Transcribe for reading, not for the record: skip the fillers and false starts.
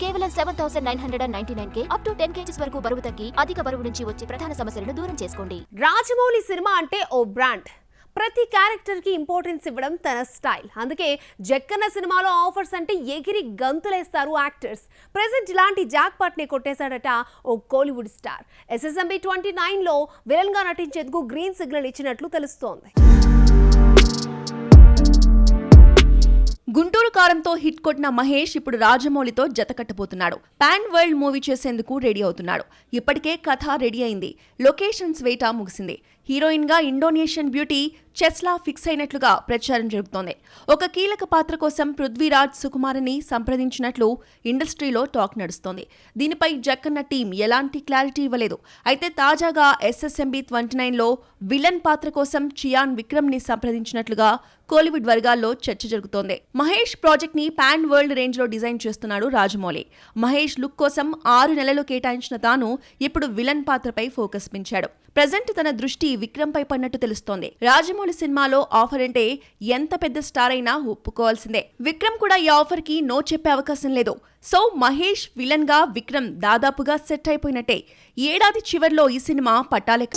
కేవలం 7,999K up to 10 kgs వరకు బరువు తగ్గి అధిక బరువు నుంచి వచ్చే ప్రధాన సమస్యలను దూరం చేసుకోండి. రాజమౌళి సినిమా అంటే ఓ బ్రాండ్. ప్రతి క్యారెక్టర్ కి ఇంపార్టెన్స్ ఇవ్వడం తన స్టైల్. అందుకే జక్కన్న సినిమాలో ఆఫర్స్ అంటే ఎగిరి గంతులేస్తారు యాక్టర్స్. ప్రెసెంట్ ఇలాంటి జాక్ పాట్ ని కొట్టేశాడట ఓ కోలీవుడ్ స్టార్. SSMB 29లో విలన్ గా నటించేందుకు గ్రీన్ సిగ్నల్ ఇచ్చినట్లు తెలుస్తోంది. గుంటూరు కారంతో హిట్ కొట్టిన మహేష్ ఇప్పుడు రాజమౌళితో జత కట్టబోతున్నాడు. పాన్ వరల్డ్ మూవీ చేసేందుకు రెడీ అవుతున్నాడు. ఇప్పటికే కథ రెడీ అయింది. లొకేషన్స్ వేట ముగిసింది. హీరోయిన్ గా ఇండోనేషియన్ బ్యూటీ చెస్లా ఫిక్స్ అయినట్లుగా ప్రచారం జరుగుతోంది. ఒక కీలక పాత్ర కోసం పృథ్వీరాజ్ సుకుమార్ని సంప్రదించినట్లు ఇండస్ట్రీలో టాక్ నడుస్తోంది. దీనిపై జక్కన్న టీం ఎలాంటి క్లారిటీ ఇవ్వలేదు. అయితే తాజాగా SSMB 29లో విలన్ పాత్ర కోసం చియాన్ విక్రమ్ ని సంప్రదించినట్లుగా కోలీవుడ్ వర్గాల్లో చర్చ జరుగుతోంది. మహేష్ ప్రాజెక్ట్ ని పాన్ వరల్డ్ రేంజ్ లో డిజైన్ చేస్తున్నాడు రాజమౌళి. మహేష్ లుక్ కోసం 6 నెలలు కేటాయించిన తాను ఇప్పుడు విలన్ పాత్రపై ఫోకస్ పెంచాడు. ప్రెజెంట్ తన దృష్టి విక్రమ్ పై పడినట్టు తెలుస్తోంది. రాజమౌళి సినిమాలో ఆఫర్ అంటే ఎంత పెద్ద స్టార్ అయినా ఒప్పుకోవాల్సిందే. విక్రమ్ కూడా ఈ ఆఫర్ కి నో చెప్పే అవకాశం లేదు. సో మహేష్ విలన్ గా విక్రమ్ దాదాపుగా సెట్ అయిపోయినట్టే. ఏడాది చివర్లో ఈ సినిమా పట్టాలెక్క